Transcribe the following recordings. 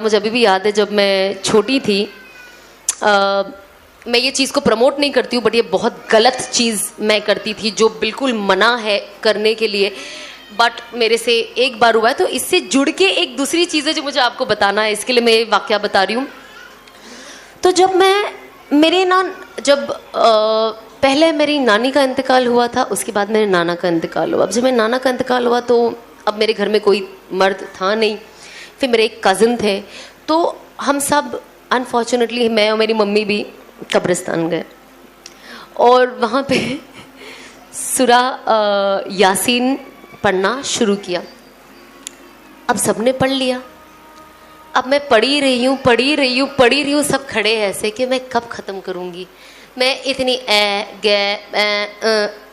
मुझे अभी भी याद है जब मैं छोटी थी, मैं ये चीज़ को प्रमोट नहीं करती हूँ, बट ये बहुत गलत चीज़ मैं करती थी जो बिल्कुल मना है करने के लिए, बट मेरे से एक बार हुआ है। तो इससे जुड़ के एक दूसरी चीज़ है जो मुझे आपको बताना है, इसके लिए मैं ये वाकया बता रही हूँ। तो जब पहले मेरी नानी का इंतकाल हुआ था, उसके बाद मेरे नाना का इंतकाल हुआ। अब जब मेरे नाना का इंतकाल हुआ तो अब मेरे घर में कोई मर्द था नहीं, फिर मेरे एक कज़न थे, तो हम सब अनफॉर्चुनेटली, मैं और मेरी मम्मी भी कब्रिस्तान गए और वहाँ पे सूरा यासीन पढ़ना शुरू किया। अब सबने पढ़ लिया, अब मैं पढ़ी रही हूँ, सब खड़े हैं ऐसे कि मैं कब ख़त्म करूँगी। मैं इतनी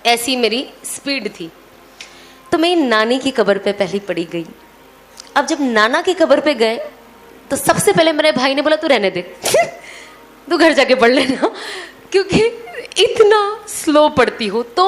ऐसी मेरी स्पीड थी। तो मैं नानी की कब्र पे पहले पड़ी गई। अब जब नाना की कब्र पे गए तो सबसे पहले मेरे भाई ने बोला तू रहने दे तू घर जाके पढ़ लेना, क्योंकि इतना स्लो पढ़ती हो। तो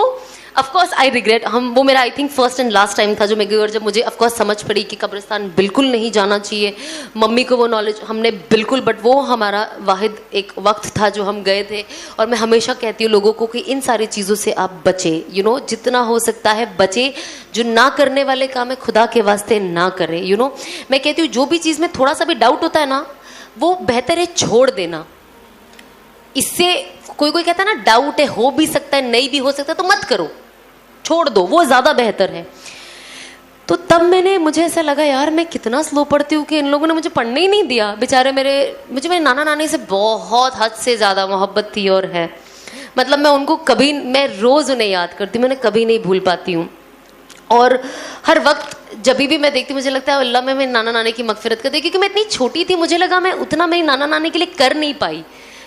ऑफ कोर्स आई रिग्रेट, वो मेरा I think first and last time था जो मैं गई, और जब मुझे ऑफ कोर्स समझ पड़ी कि कब्रिस्तान बिल्कुल नहीं जाना चाहिए, मम्मी को वो नॉलेज हमने बिल्कुल, बट वो हमारा वाहिद एक वक्त था जो हम गए थे। और मैं हमेशा कहती हूँ लोगों को कि इन सारी चीज़ों से आप बचे, जितना हो सकता है बचे। जो ना करने वाले काम है खुदा के वास्ते ना करें। मैं कहती हूँ जो भी चीज़ में थोड़ा सा भी डाउट होता है ना, वो बेहतर है छोड़ देना। इससे कोई कहता है ना डाउट है, हो भी सकता है नहीं भी हो सकता, तो मत करो, छोड़ दो, वो ज़्यादा बेहतर है। तो तब मुझे ऐसा लगा यार मैं कितना स्लो पढ़ती हूँ कि इन लोगों ने मुझे पढ़ने ही नहीं दिया बेचारे। मुझे मेरे नाना नानी से बहुत हद से ज़्यादा मोहब्बत थी और है, मतलब मैं रोज़ उन्हें याद करती हूँ, मैं कभी नहीं भूल पाती हूँ। और हर वक्त जब भी मैं देखती मुझे लगता है अल्लाह मैं मेरे नाना नानी की मगफिरत कर दे, क्योंकि मैं इतनी छोटी थी, मुझे लगा मैं उतना मेरी नाना नानी के लिए कर नहीं पाई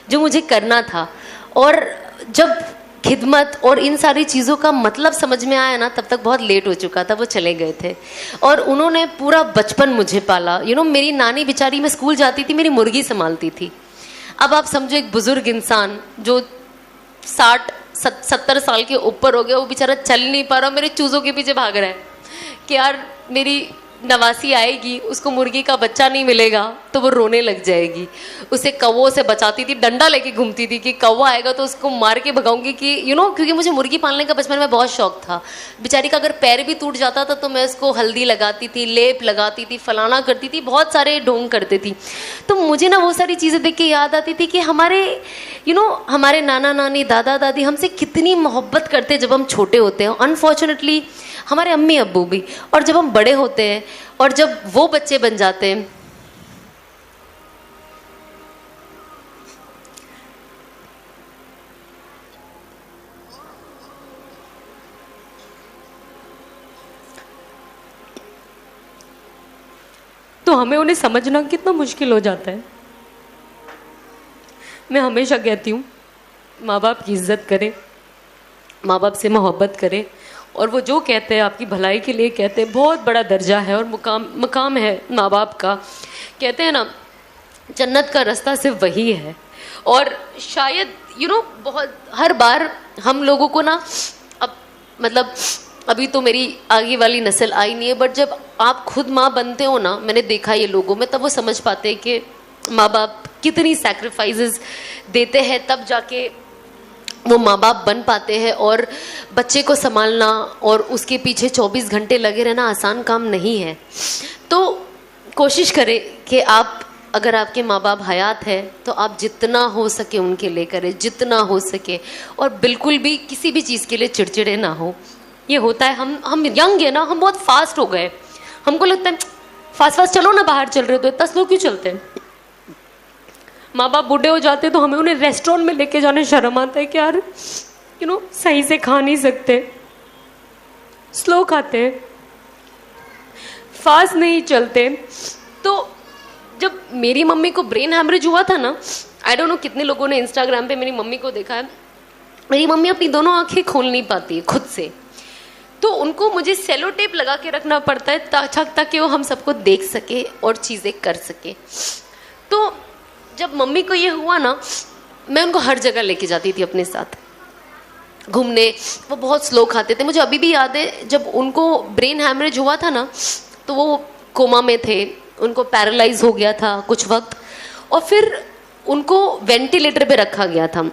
जो मुझे करना था। और जब खिदमत और इन सारी चीज़ों का मतलब समझ में आया ना, तब तक बहुत लेट हो चुका था, वो चले गए थे और उन्होंने पूरा बचपन मुझे पाला। मेरी नानी बेचारी, मैं स्कूल जाती थी, मेरी मुर्गी संभालती थी। अब आप समझो एक बुजुर्ग इंसान जो 60-70 साल के ऊपर हो गया, वो बेचारा चल नहीं पा रहा, मेरे चूज़ों के पीछे भाग रहा है कि यार मेरी नवासी आएगी, उसको मुर्गी का बच्चा नहीं मिलेगा तो वो रोने लग जाएगी। उसे कौवों से बचाती थी, डंडा लेके घूमती थी कि कौवा आएगा तो उसको मार के भगाऊंगी कि क्योंकि मुझे मुर्गी पालने का बचपन में बहुत शौक था। बेचारी का अगर पैर भी टूट जाता था तो मैं उसको हल्दी लगाती थी, लेप लगाती थी, फलाना करती थी, बहुत सारे ढोंग करती थी। तो मुझे ना वो सारी चीज़ें देख के याद आती थी कि हमारे नाना नानी, दादा दादी हमसे कितनी मोहब्बत करते जब हम छोटे होते हैं। अनफॉर्चुनेटली हमारे अम्मी अब्बू भी। और जब हम बड़े होते हैं और जब वो बच्चे बन जाते हैं, तो हमें उन्हें समझना कितना मुश्किल हो जाता है। मैं हमेशा कहती हूँ माँ बाप की इज्जत करें, माँ बाप से मोहब्बत करें, और वो जो कहते हैं आपकी भलाई के लिए कहते हैं। बहुत बड़ा दर्जा है और मुकाम है माँ बाप का। कहते हैं ना जन्नत का रास्ता सिर्फ वही है। और शायद बहुत हर बार हम लोगों को ना, अब मतलब अभी तो मेरी आगे वाली नस्ल आई नहीं है, बट जब आप खुद माँ बनते हो ना, मैंने देखा ये लोगों में, तब वो समझ पाते हैं कि माँ बाप कितनी सैक्रिफाइसेस देते हैं, तब जाके वो माँ बाप बन पाते हैं। और बच्चे को संभालना और उसके पीछे 24 घंटे लगे रहना आसान काम नहीं है। तो कोशिश करें कि आप, अगर आपके माँ बाप हयात है तो आप जितना हो सके उनके लिए करें, जितना हो सके, और बिल्कुल भी किसी भी चीज़ के लिए चिड़चिड़े ना हो। ये होता है हम यंग है ना, हम बहुत फास्ट हो गए, हमको लगता है फास्ट चलो ना, बाहर चल रहे हो तो इतना स्लो क्यों चलते हैं। माँ बाप बूढ़े हो जाते तो हमें उन्हें रेस्टोरेंट में लेके जाने शर्म आता है कि यार सही से खा नहीं सकते, स्लो खाते हैं, फास्ट नहीं चलते। तो जब मेरी मम्मी को ब्रेन हैमरेज हुआ था ना, आई डोंट नो कितने लोगों ने इंस्टाग्राम पे मेरी मम्मी को देखा है, मेरी मम्मी अपनी दोनों आंखें खोल नहीं पाती है खुद से, तो उनको मुझे सेलो टेप लगा के रखना पड़ता है ताकि वो हम सबको देख सके और चीज़ें कर सके। तो जब मम्मी को ये हुआ ना, मैं उनको हर जगह लेके जाती थी अपने साथ घूमने। वो बहुत स्लो खाते थे। मुझे अभी भी याद है जब उनको ब्रेन हैमरेज हुआ था ना, तो वो कोमा में थे उनको पैरालाइज हो गया था कुछ वक्त, और फिर उनको वेंटिलेटर पे रखा गया था।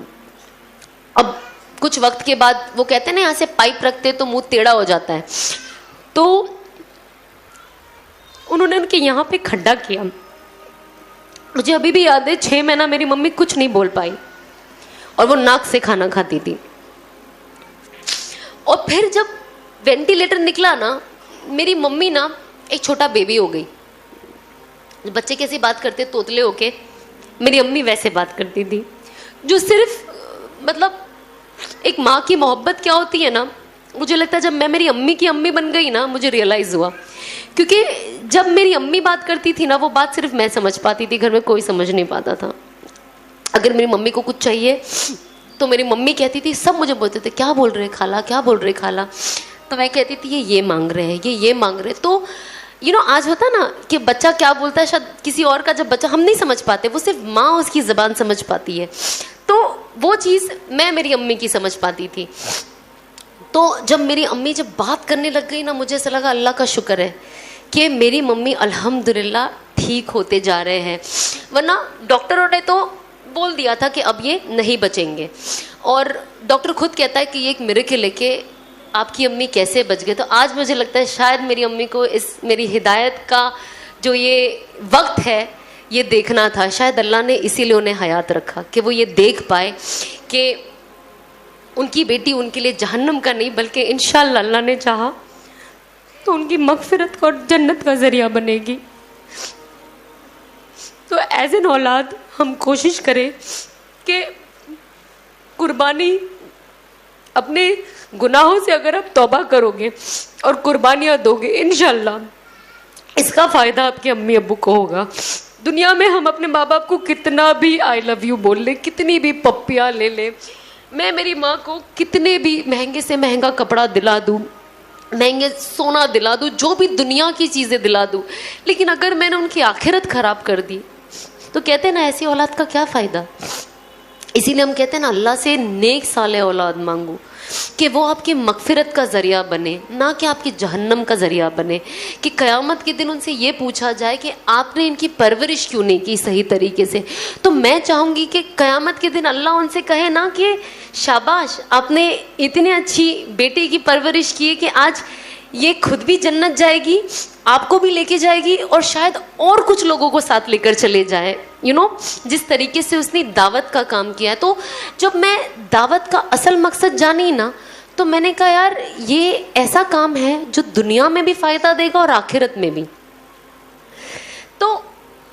अब कुछ वक्त के बाद वो कहते हैं ना, यहाँ से पाइप रखते तो मुंह टेढ़ा हो जाता है, तो उन्होंने उनके यहाँ पे खड्डा किया। मुझे अभी भी याद है, 6 महीना मेरी मम्मी कुछ नहीं बोल पाई और वो नाक से खाना खाती थी। और फिर जब वेंटिलेटर निकला ना, मेरी मम्मी ना एक छोटा बेबी हो गई। बच्चे कैसे बात करते तोतले होके, मेरी अम्मी वैसे बात करती थी, जो सिर्फ मतलब एक माँ की मोहब्बत क्या होती है ना, मुझे लगता है जब मैं मेरी अम्मी की अम्मी बन गई ना, मुझे रियलाइज हुआ। क्योंकि जब मेरी अम्मी बात करती थी ना, वो बात सिर्फ मैं समझ पाती थी, घर में कोई समझ नहीं पाता था। अगर मेरी मम्मी को कुछ चाहिए तो मेरी मम्मी कहती थी, सब मुझे बोलते थे क्या बोल रहे खाला, क्या बोल रहे खाला, तो मैं कहती थी ये मांग रहे हैं, ये मांग रहे हैं। तो आज होता ना कि बच्चा क्या बोलता है, शायद किसी और का जब बच्चा, हम नहीं समझ पाते, वो सिर्फ माँ उसकी ज़बान समझ पाती है। तो वो चीज़ मैं मेरी अम्मी की समझ पाती थी। तो जब मेरी अम्मी जब बात करने लग गई ना, मुझे ऐसा लगा अल्लाह का शुक्र है कि मेरी मम्मी अल्हम्दुलिल्लाह ठीक होते जा रहे हैं, वरना डॉक्टरों ने तो बोल दिया था कि अब ये नहीं बचेंगे। और डॉक्टर खुद कहता है कि ये एक मिरेकल है कि आपकी अम्मी कैसे बच गए। तो आज मुझे लगता है शायद मेरी अम्मी को इस मेरी हिदायत का जो ये वक्त है ये देखना था, शायद अल्लाह ने इसीलिए उन्हें हयात रखा कि वो ये देख पाए कि उनकी बेटी उनके लिए जहन्नम का नहीं बल्कि इंशाअल्लाह अल्लाह ने चाहा तो उनकी मगफिरत का और जन्नत का जरिया बनेगी। तो एज एन औलाद हम कोशिश करें कि कुर्बानी, अपने गुनाहों से अगर आप तौबा करोगे और कुर्बानियाँ दोगे, इंशाअल्लाह इसका फ़ायदा आपके अम्मी अब्बू को होगा। दुनिया में हम अपने माँ बाप को कितना भी आई लव यू बोल ले, कितनी भी पप्पियाँ ले ले, मैं मेरी माँ को कितने भी महंगे से महंगा कपड़ा दिला दूँ, महंगे सोना दिला दूँ, जो भी दुनिया की चीज़ें दिला दूँ, लेकिन अगर मैंने उनकी आखिरत ख़राब कर दी तो कहते हैं ना ऐसी औलाद का क्या फ़ायदा। इसीलिए हम कहते हैं ना अल्लाह से नेक साले औलाद मांगो कि वो आपकी मगफिरत का ज़रिया बने, ना कि आपकी जहन्नम का ज़रिया बने। कि क़यामत के दिन उनसे ये पूछा जाए कि आपने इनकी परवरिश क्यों नहीं की सही तरीके से। तो मैं चाहूँगी कि क़यामत के दिन अल्लाह उनसे कहे ना कि शाबाश, आपने इतनी अच्छी बेटी की परवरिश की है कि आज ये खुद भी जन्नत जाएगी, आपको भी लेके जाएगी और शायद और कुछ लोगों को साथ लेकर चले जाए। जिस तरीके से उसने दावत का काम किया है। तो जब मैं दावत का असल मकसद जानी ना, तो मैंने कहा यार ये ऐसा काम है जो दुनिया में भी फ़ायदा देगा और आखिरत में भी। तो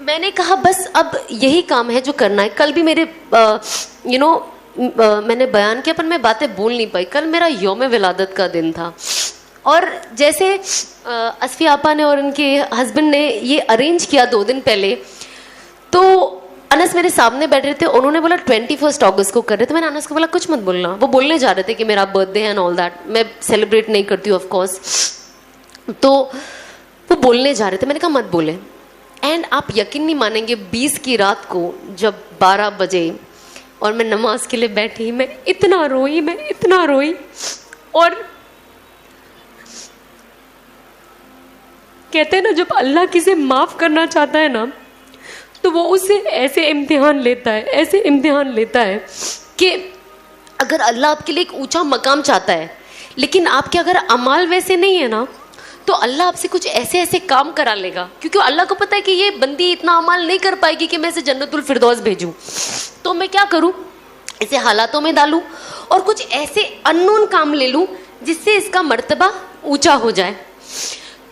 मैंने कहा बस अब यही काम है जो करना है। कल भी मेरे मैंने बयान किया पर मैं बातें बोल नहीं पाई। कल मेरा यौम विलादत का दिन था और जैसे असफी आपा ने और उनके हस्बैंड ने ये अरेंज किया 2 दिन पहले, तो अनस मेरे सामने बैठ रहे थे, उन्होंने बोला 21 अगस्त को कर रहे थे। मैंने अनस को बोला कुछ मत बोलना। वो बोलने जा रहे थे कि मेरा बर्थडे है एंड ऑल दैट, मैं सेलिब्रेट नहीं करती हूँ ऑफ कोर्स। तो वो बोलने जा रहे थे, मैंने कहा मत बोले। एंड आप यकीन नहीं मानेंगे, 20 की रात को जब 12 बजे और मैं नमाज के लिए बैठी, मैं इतना रोई। और कहते हैं ना जब अल्लाह किसे माफ़ करना चाहता है ना, तो वो उसे ऐसे इम्तिहान लेता है कि अगर अल्लाह आपके लिए एक ऊंचा मकाम चाहता है, लेकिन आपके अगर अमाल वैसे नहीं है ना, तो अल्लाह आपसे कुछ ऐसे काम करा लेगा। क्योंकि अल्लाह को पता है कि ये बंदी इतना अमाल नहीं कर पाएगी कि मैं इसे जन्नतुल फिरदौस भेजूँ। तो मैं क्या करूँ, इसे हालातों में डालूँ और कुछ ऐसे अननोन काम ले लूँ जिससे इसका मर्तबा ऊंचा हो जाए।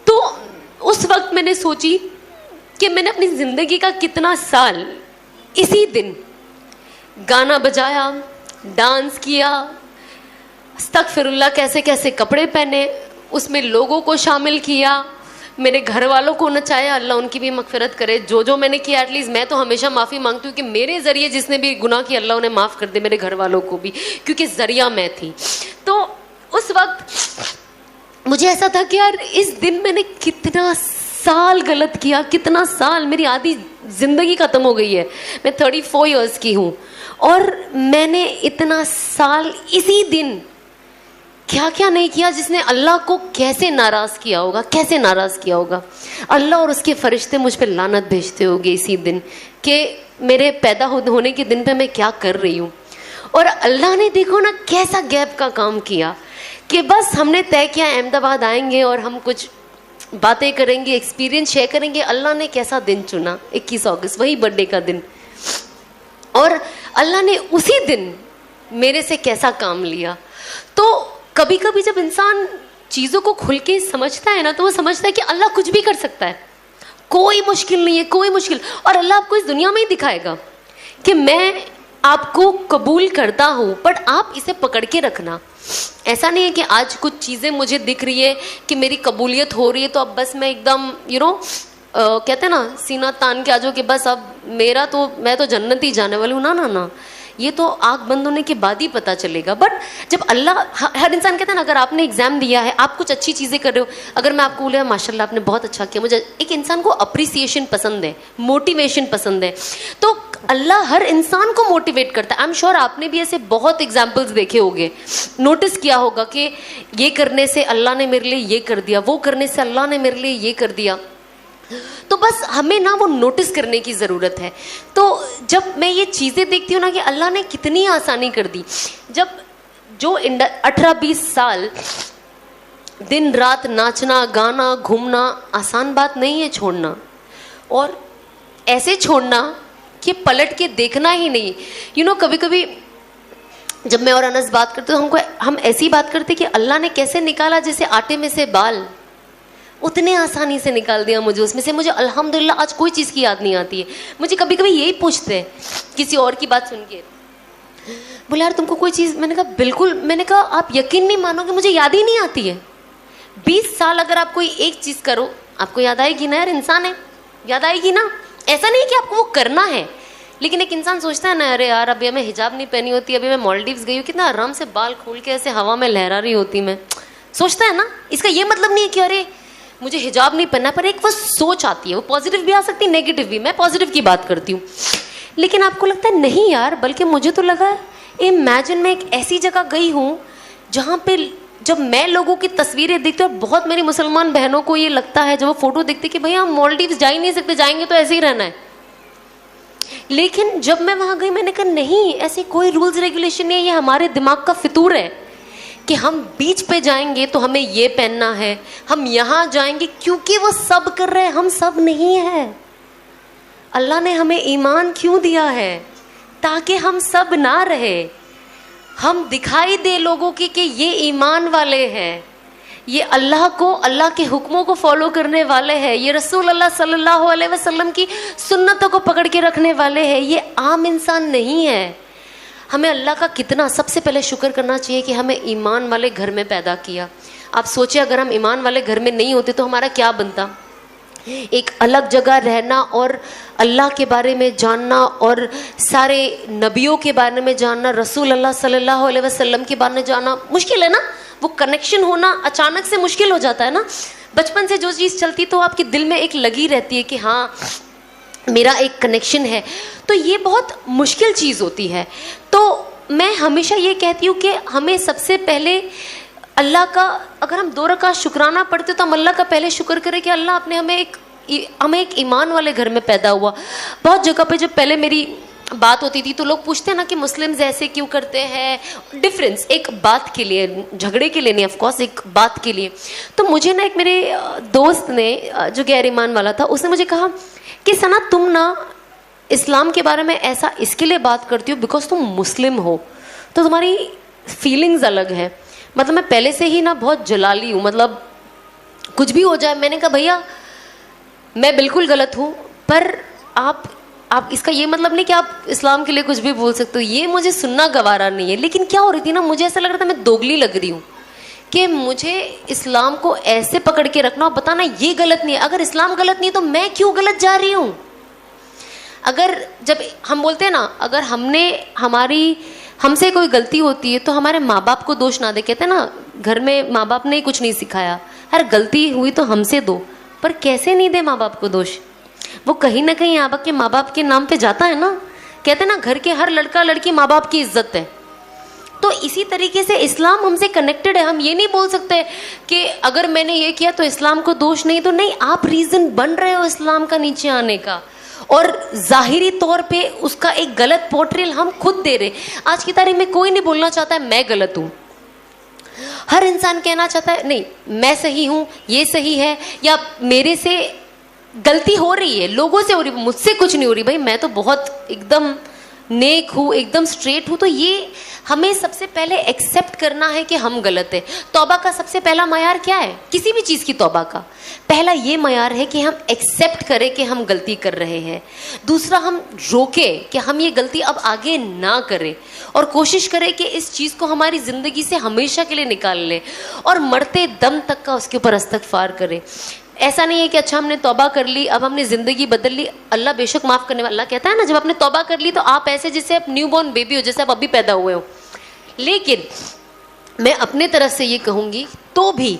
तो उस वक्त मैंने सोची कि मैंने अपनी ज़िंदगी का कितना साल इसी दिन गाना बजाया, डांस किया, अस्तगफिरुल्लाह कैसे कैसे कपड़े पहने, उसमें लोगों को शामिल किया, मेरे घर वालों को नचाया। अल्लाह उनकी भी मगफिरत करे। जो मैंने किया, एटलीस्ट मैं तो हमेशा माफ़ी मांगती हूँ कि मेरे ज़रिए जिसने भी गुनाह किया अल्लाह उन्हें माफ़ कर दे, मेरे घर वालों को भी, क्योंकि ज़रिया मैं थी। तो उस वक्त मुझे ऐसा था कि यार इस दिन मैंने कितना साल गलत किया, कितना साल, मेरी आधी ज़िंदगी ख़त्म हो गई है। मैं 34 ईयर्स की हूँ और मैंने इतना साल इसी दिन क्या क्या नहीं किया, जिसने अल्लाह को कैसे नाराज किया होगा, कैसे नाराज किया होगा। अल्लाह और उसके फरिश्ते मुझ पे लानत भेजते होंगे इसी दिन कि मेरे पैदा होने के दिन पे मैं क्या कर रही हूँ। और अल्लाह ने देखो ना कैसा गैप का काम किया कि बस हमने तय किया अहमदाबाद आएंगे और हम कुछ बातें करेंगे, एक्सपीरियंस शेयर करेंगे। अल्लाह ने कैसा दिन चुना, 21 अगस्त, वही बर्थडे का दिन। और अल्लाह ने उसी दिन मेरे से कैसा काम लिया। तो कभी कभी जब इंसान चीज़ों को खुल के समझता है ना, तो वो समझता है कि अल्लाह कुछ भी कर सकता है, कोई मुश्किल नहीं है, कोई मुश्किल। और अल्लाह आपको इस दुनिया में ही दिखाएगा कि मैं आपको कबूल करता हूँ, बट आप इसे पकड़ के रखना। ऐसा नहीं है कि आज कुछ चीज़ें मुझे दिख रही है कि मेरी कबूलियत हो रही है तो अब बस मैं एकदम कहते हैं ना सीना तान के आ जाओ कि बस अब मैं तो जन्नत ही जाने वाली हूँ। ना ना ना, ये तो आँख बंद होने के बाद ही पता चलेगा। बट जब अल्लाह, हर इंसान कहता है ना, अगर आपने एग्जाम दिया है, आप कुछ अच्छी चीज़ें कर रहे हो, अगर मैं आपको बोले माशाल्लाह आपने बहुत अच्छा किया, मुझे एक इंसान को अप्रिसिएशन पसंद है, मोटिवेशन पसंद है, तो अल्लाह हर इंसान को मोटिवेट करता है। आई एम श्योर आपने भी ऐसे बहुत एग्जाम्पल्स देखे होंगे, नोटिस किया होगा कि ये करने से अल्लाह ने मेरे लिए ये कर दिया, वो करने से अल्लाह ने मेरे लिए ये कर दिया। तो बस हमें ना वो नोटिस करने की ज़रूरत है। तो जब मैं ये चीज़ें देखती हूँ ना कि अल्लाह ने कितनी आसानी कर दी, जब जो 18-20 साल दिन रात नाचना गाना घूमना आसान बात नहीं है छोड़ना, और ऐसे छोड़ना कि पलट के देखना ही नहीं। कभी कभी जब मैं और अनस बात करते तो हम ऐसी बात करते कि अल्लाह ने कैसे निकाला जैसे आटे में से बाल, उतने आसानी से निकाल दिया मुझे उसमें से। मुझे अल्हम्दुलिल्लाह आज कोई चीज़ की याद नहीं आती है। मुझे कभी कभी यही पूछते हैं किसी और की बात सुन के, बोले यार तुमको कोई चीज़, मैंने कहा बिल्कुल, मैंने कहा आप यकीन नहीं मानोगे मुझे याद ही नहीं आती है। 20 साल अगर आप कोई एक चीज़ करो आपको याद आएगी ना यार, इंसान है, याद आएगी ना। ऐसा नहीं कि आपको वो करना है, लेकिन एक इंसान सोचता है ना, अरे यार अभी मैं हिजाब नहीं पहनी होती, अभी मैं मालदीव्स गई हूँ, कितना आराम से बाल खोल के ऐसे हवा में लहरा रही होती मैं, सोचता है ना। इसका ये मतलब नहीं है कि अरे मुझे हिजाब नहीं पहनना, पर एक वो सोच आती है, वो पॉजिटिव भी आ सकती है नेगेटिव भी। मैं पॉजिटिव की बात करती हूँ, लेकिन आपको लगता है नहीं यार, बल्कि मुझे तो लगा इमेजिन मैं एक ऐसी जगह गई हूँ जहाँ पे जब मैं लोगों की तस्वीरें देखती हूँ, बहुत मेरी मुसलमान बहनों को ये लगता है जब वो फोटो देखते कि भैया हम मालदीव्स जा ही नहीं सकते, जाएंगे तो ऐसे ही रहना है। लेकिन जब मैं वहाँ गई मैंने कहा नहीं, ऐसे कोई रूल्स रेगुलेशन नहीं है, ये हमारे दिमाग का फितूर है कि हम बीच पे जाएंगे तो हमें ये पहनना है, हम यहाँ जाएंगे क्योंकि वो सब कर रहे हैं, हम सब नहीं है। अल्लाह ने हमें ईमान क्यों दिया है? ताकि हम सब ना रहे, हम दिखाई दे लोगों की कि ये ईमान वाले हैं, ये अल्लाह को, अल्लाह के हुक्मों को फॉलो करने वाले हैं, ये रसूल अल्लाह सल्लल्लाहु अलैहि वसल्लम की सुन्नतों को पकड़ के रखने वाले हैं, ये आम इंसान नहीं है। हमें अल्लाह का कितना सबसे पहले शुक्र करना चाहिए कि हमें ईमान वाले घर में पैदा किया। आप सोचिए अगर हम ईमान वाले घर में नहीं होते तो हमारा क्या बनता। एक अलग जगह रहना और अल्लाह के बारे में जानना और सारे नबियों के बारे में जानना, रसूल अल्लाह सल्लल्लाहु अलैहि वसल्लम के बारे में जानना मुश्किल है ना। वो कनेक्शन होना अचानक से मुश्किल हो जाता है ना। बचपन से जो चीज़ चलती तो आपके दिल में एक लगी रहती है कि हाँ मेरा एक कनेक्शन है, तो ये बहुत मुश्किल चीज़ होती है। तो मैं हमेशा ये कहती हूँ कि हमें सबसे पहले अल्लाह का, अगर हम 2 रकात शुक्राना पढ़ते तो हम अल्लाह का पहले शुक्र करें कि अल्लाह आपने हमें एक ईमान वाले घर में पैदा हुआ। बहुत जगह पे जब पहले मेरी बात होती थी तो लोग पूछते हैं ना कि मुस्लिम्स ऐसे क्यों करते हैं, डिफरेंस एक बात के लिए, झगड़े के लिए नहीं, ऑफकोर्स एक बात के लिए। तो मुझे ना एक मेरे दोस्त ने जो गैर ईमान वाला था, उसने मुझे कहा कि सना तुम ना इस्लाम के बारे में ऐसा इसके लिए बात करती हो बिकॉज तुम मुस्लिम हो, तो तुम्हारी फीलिंग्स अलग है। मतलब मैं पहले से ही ना बहुत जलाली हूँ, मतलब कुछ भी हो जाए। मैंने कहा भैया मैं बिल्कुल गलत हूँ, पर आप इसका ये मतलब नहीं कि आप इस्लाम के लिए कुछ भी बोल सकते हो, ये मुझे सुनना गवारा नहीं है। लेकिन क्या हो रही थी ना, मुझे ऐसा लग रहा था मैं दोगली लग रही हूँ कि मुझे इस्लाम को ऐसे पकड़ के रखना और बताना ये गलत नहीं है। अगर इस्लाम गलत नहीं है तो मैं क्यों गलत जा रही हूँ। अगर जब हम बोलते हैं ना, अगर हमसे कोई गलती होती है तो हमारे माँ बाप को दोष ना दे। कहते हैं ना घर में माँ बाप ने कुछ नहीं सिखाया, हर गलती हुई तो हमसे दो, पर कैसे नहीं दे माँ बाप को दोष। वो कहीं ना कहीं आपके माँ बाप के नाम पे जाता है ना। कहते हैं ना घर के हर लड़का लड़की माँ बाप की इज्जत है। तो तो इसी तरीके से इस्लाम हमसे कनेक्टेड है। हम ये नहीं बोल सकते कि अगर मैंने ये किया तो इस्लाम को दोष नहीं, तो नहीं, आप रीज़न बन रहे हो इस्लाम का नीचे आने का, और ज़ाहिरी तौर पे उसका एक गलत पोर्ट्रेल हम खुद दे रहे। आज की तारीख में कोई नहीं बोलना चाहता है मैं गलत हूँ, हर इंसान कहना चाहता है नहीं मैं सही हूँ, ये सही है, या मेरे से गलती हो रही है, लोगों से हो रही है, मुझसे कुछ नहीं हो रही, भाई मैं तो बहुत एकदम नेक हूँ, एकदम स्ट्रेट हूँ। तो ये हमें सबसे पहले एक्सेप्ट करना है कि हम गलत है। तौबा का सबसे पहला मयार क्या है? किसी भी चीज़ की तौबा का पहला ये मयार है कि हम एक्सेप्ट करें कि हम गलती कर रहे हैं। दूसरा, हम रोकें कि हम ये गलती अब आगे ना करें, और कोशिश करें कि इस चीज़ को हमारी ज़िंदगी से हमेशा के लिए निकाल लें, और मरते दम तक का उसके ऊपर इस्तग़फ़ार करें। ऐसा नहीं है कि अच्छा हमने तौबा कर ली, अब हमने ज़िंदगी बदल ली, अल्लाह बेशक माफ़ करने वाला। अल्लाह कहता है ना, जब आपने तौबा कर ली तो आप ऐसे जैसे आप न्यू बॉर्न बेबी हो, जैसे आप अभी पैदा हुए हो। लेकिन मैं अपने तरफ से ये कहूँगी, तो भी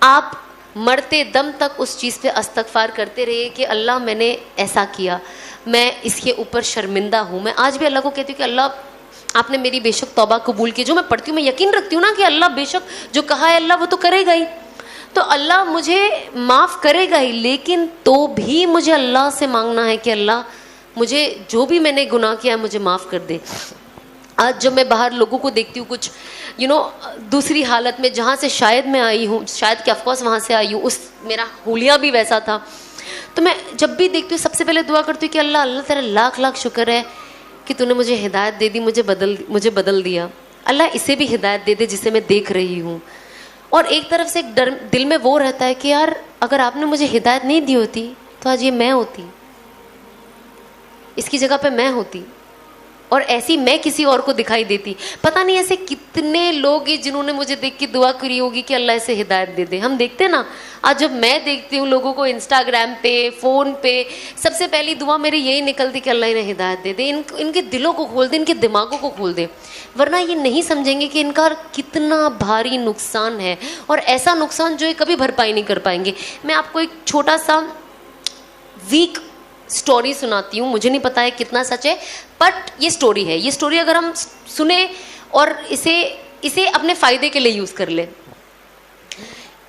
आप मरते दम तक उस चीज़ पे इस्तग़फ़ार करते रहिए कि अल्लाह मैंने ऐसा किया, मैं इसके ऊपर शर्मिंदा हूँ। मैं आज भी अल्लाह को कहती हूँ कि अल्लाह आपने मेरी बेशक तौबा कबूल की। जो मैं पढ़ती हूँ मैं यकीन रखती हूँ ना कि अल्लाह बेशक जो कहा है अल्लाह वो तो करेगा ही, तो अल्लाह मुझे माफ़ करेगा ही। लेकिन तो भी मुझे अल्लाह से मांगना है कि अल्लाह मुझे जो भी मैंने गुनाह किया है मुझे माफ़ कर दे। आज जब मैं बाहर लोगों को देखती हूँ कुछ दूसरी हालत में, जहाँ से शायद मैं आई हूँ, शायद कि ऑफकोर्स वहाँ से आई हूँ, उस मेरा हुलिया भी वैसा था, तो मैं जब भी देखती हूँ सबसे पहले दुआ करती हूँ कि अल्लाह अल्लाह तेरा लाख लाख शुक्र है कि तूने मुझे हिदायत दे दी, मुझे बदल दिया। अल्लाह इसे भी हिदायत दे दे जिसे मैं देख रही हूँ। और एक तरफ से एक डर दिल में वो रहता है कि यार अगर आपने मुझे हिदायत नहीं दी होती तो आज ये मैं होती, इसकी जगह पे मैं होती, और ऐसी मैं किसी और को दिखाई देती। पता नहीं ऐसे कितने लोग हैं जिन्होंने मुझे देख के दुआ करी होगी कि अल्लाह इसे हिदायत दे दे। हम देखते ना, आज जब मैं देखती हूँ लोगों को इंस्टाग्राम पे, फ़ोन पे, सबसे पहली दुआ मेरी यही निकलती कि अल्लाह इन्हें हिदायत दे दे, इनके दिलों को खोल दे, इनके दिमागों को खोल दे, वरना ये नहीं समझेंगे कि इनका कितना भारी नुकसान है, और ऐसा नुकसान जो ये कभी भरपाई नहीं कर पाएंगे। मैं आपको एक छोटा सा वीक स्टोरी सुनाती हूँ, मुझे नहीं पता है कितना सच है, बट ये स्टोरी है। ये स्टोरी अगर हम सुने और इसे अपने फ़ायदे के लिए यूज़ कर ले।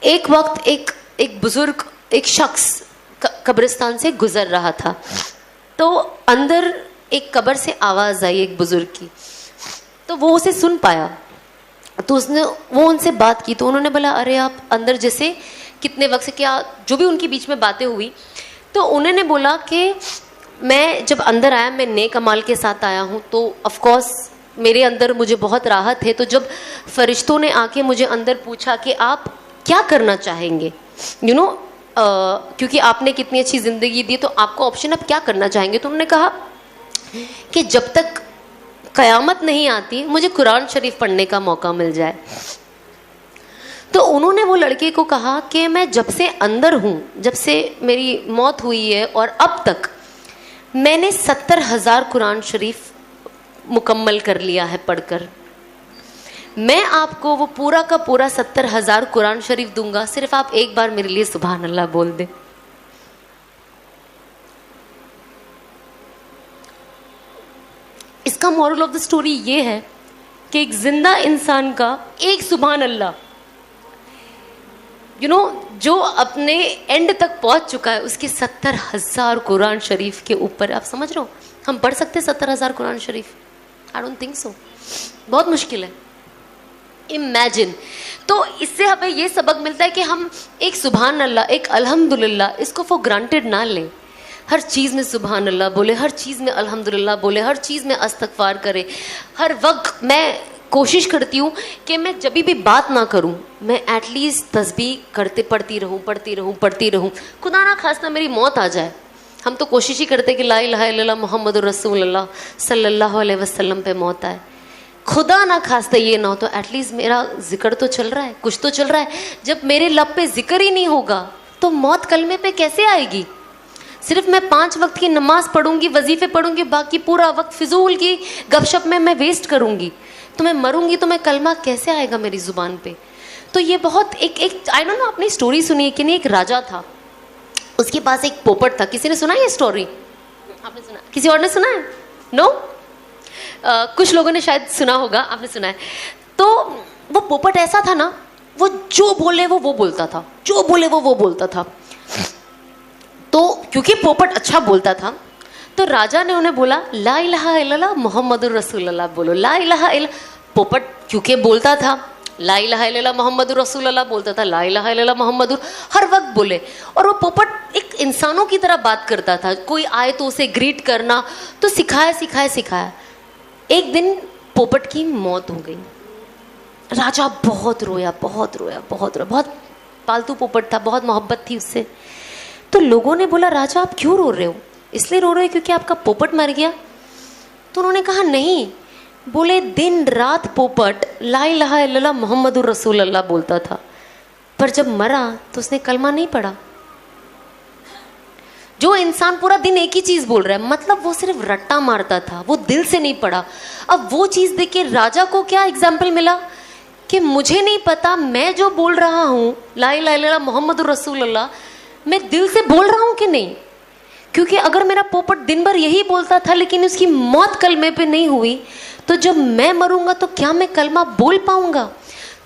एक वक्त एक बुज़ुर्ग, एक शख्स कब्रिस्तान से गुज़र रहा था, तो अंदर एक कब्र से आवाज़ आई एक बुज़ुर्ग की, तो वो उसे सुन पाया, तो वो उनसे बात की। तो उन्होंने बोला अरे आप अंदर जैसे कितने वक्त से, क्या जो भी उनके बीच में बातें हुई, तो उन्होंने बोला कि मैं जब अंदर आया मैं नेक अमाल के साथ आया हूँ, तो ऑफ कोर्स मेरे अंदर मुझे बहुत राहत है। तो जब फरिश्तों ने आके मुझे अंदर पूछा कि आप क्या करना चाहेंगे, क्योंकि आपने कितनी अच्छी ज़िंदगी दी तो आपको ऑप्शन आप क्या करना चाहेंगे, तो उन्होंने कहा कि जब तक क़यामत नहीं आती मुझे कुरान शरीफ पढ़ने का मौका मिल जाए। तो उन्होंने वो लड़के को कहा कि मैं जब से अंदर हूँ, जब से मेरी मौत हुई है और अब तक मैंने 70,000 कुरान शरीफ मुकम्मल कर लिया है पढ़कर। मैं आपको वो पूरा का पूरा 70,000 कुरान शरीफ दूंगा, सिर्फ आप एक बार मेरे लिए सुभान अल्लाह बोल दे। इसका मोरल ऑफ द स्टोरी ये है कि एक जिंदा इंसान का एक सुभान अल्लाह जो अपने एंड तक पहुंच चुका है, उसके 70,000 कुरान शरीफ के ऊपर, आप समझ रहे हो हम पढ़ सकते हैं 70,000 कुरान शरीफ? आई डोंट थिंक सो, बहुत मुश्किल है। इमेजिन। तो इससे हमें ये सबक मिलता है कि हम एक सुभान अल्लाह, एक अल्हम्दुलिल्लाह, इसको फॉर ग्रांटेड ना लें। हर चीज़ में सुभान अल्लाह बोले, हर चीज़ में अल्हम्दुलिल्लाह बोले, हर चीज़ में इस्तग़फ़ार करें। हर वक्त मैं कोशिश करती हूँ कि मैं जब भी बात ना करूँ, मैं एटलीस्ट तस्बीह पढ़ती रहूँ। खुदा ना खास्ता मेरी मौत आ जाए, हम तो कोशिश ही करते कि ला इलाहा इल्लल्लाह मुहम्मदुर रसूलुल्लाह सल्लल्लाहु अलैहि वसल्लम पे मौत आए। खुदा ना खास्ता ये ना हो तो एटलीस्ट मेरा जिक्र तो चल रहा है, कुछ तो चल रहा है। जब मेरे लब पे जिक्र ही नहीं होगा तो मौत कलमे पे कैसे आएगी? सिर्फ मैं 5 वक्त की नमाज पढ़ूंगी, वजीफे पढ़ूंगी, बाकी पूरा वक्त फिजूल की गपशप में मैं वेस्ट करूंगी, तो मैं मरूंगी तो मैं कलमा कैसे आएगा मेरी जुबान पे? तो ये बहुत एक आई डोंट नो, आपने स्टोरी सुनी है कि नहीं? एक राजा था, उसके पास एक पोपट था। किसी ने सुना ये स्टोरी? आपने सुना? किसी और ने सुना है? नो? कुछ लोगों ने शायद सुना होगा, आपने सुना है। तो वो पोपट ऐसा था ना, वो जो बोले वो बोलता था, जो बोले वो बोलता था। तो क्योंकि पोपट अच्छा बोलता था तो राजा ने उन्हें बोला ला इलाहा इल्लल्लाह मुहम्मदुर रसूलुल्लाह बोलो, ला इलाहा इल्लल्लाह। पोपट क्योंकि बोलता था ला इलाहा इल्लल्लाह मुहम्मदुर रसूलुल्लाह बोलता था, ला इलाहा इल्लल्लाह मुहम्मदुर हर वक्त बोले। और वो पोपट एक इंसानों की तरह बात करता था, कोई आए तो उसे ग्रीट करना, तो सिखाया। एक दिन पोपट की मौत हो गई। राजा बहुत रोया, बहुत पालतू पोपट था, बहुत मोहब्बत थी उससे। तो लोगों ने बोला राजा आप क्यों रो रहे हो? इसलिए रो रहे हो क्योंकि आपका पोपट मर गया? तो उन्होंने कहा नहीं, बोले दिन रात पोपट ला इलाहा इल्लल्लाह मुहम्मदुर रसूलुल्लाह बोलता था, पर जब मरा तो उसने कलमा नहीं पढ़ा। जो इंसान पूरा दिन एक ही चीज बोल रहा है, मतलब वो सिर्फ रट्टा मारता था, वो दिल से नहीं पढ़ा। अब वो चीज देख के राजा को क्या एग्जाम्पल मिला कि मुझे नहीं पता मैं जो बोल रहा हूं ला इलाहा इल्लल्लाह मुहम्मदुर रसूलुल्लाह, मैं दिल से बोल रहा हूं कि नहीं। क्योंकि अगर मेरा पोपट दिन भर यही बोलता था लेकिन उसकी मौत कलमे पे नहीं हुई, तो जब मैं मरूंगा तो क्या मैं कलमा बोल पाऊंगा?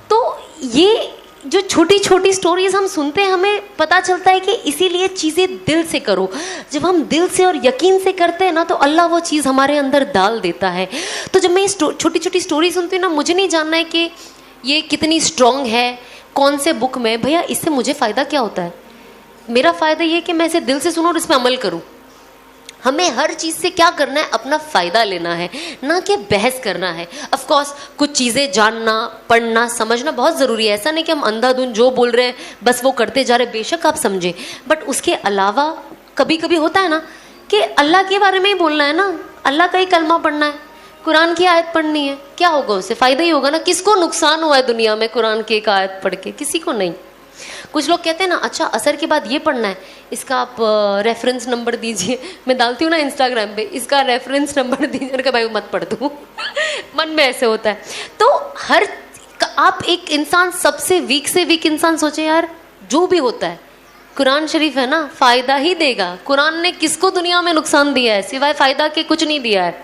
तो ये जो छोटी छोटी स्टोरीज हम सुनते हैं, हमें पता चलता है कि इसीलिए चीज़ें दिल से करो। जब हम दिल से और यकीन से करते हैं ना, तो अल्लाह वो चीज़ हमारे अंदर डाल देता है। तो जब मैं ये छोटी छोटी स्टोरी सुनती हूँ ना, मुझे नहीं जानना है कि ये कितनी स्ट्रॉन्ग है, कौन से बुक में। भैया इससे मुझे फ़ायदा क्या होता है? मेरा फ़ायदा ये कि मैं इसे दिल से सुनूँ और इस पर अमल करूँ। हमें हर चीज़ से क्या करना है, अपना फ़ायदा लेना है, ना कि बहस करना है। ऑफ कोर्स कुछ चीज़ें जानना, पढ़ना, समझना बहुत ज़रूरी है। ऐसा नहीं कि हम अंधाधुंध जो बोल रहे हैं बस वो करते जा रहे, बेशक आप समझें, बट उसके अलावा कभी कभी होता है ना कि अल्लाह के बारे में ही बोलना है ना, अल्लाह का ही कलमा पढ़ना है, कुरान की आयत पढ़नी है, क्या होगा उससे? फ़ायदा ही होगा ना। किसको नुकसान हुआ है दुनिया में कुरान की एक आयत पढ़ के? किसी को नहीं। कुछ लोग कहते हैं ना, अच्छा असर के बाद ये पढ़ना है, इसका आप रेफरेंस नंबर दीजिए। मैं डालती हूँ ना इंस्टाग्राम पे, इसका रेफरेंस नंबर दीजिए, उनका भाई मत पढ़ दूँ। मन में ऐसे होता है। तो हर आप एक इंसान, सबसे वीक से वीक इंसान सोचे यार, जो भी होता है कुरान शरीफ है ना, फ़ायदा ही देगा। कुरान ने किसको दुनिया में नुकसान दिया है? सिवाय फ़ायदा के कुछ नहीं दिया है।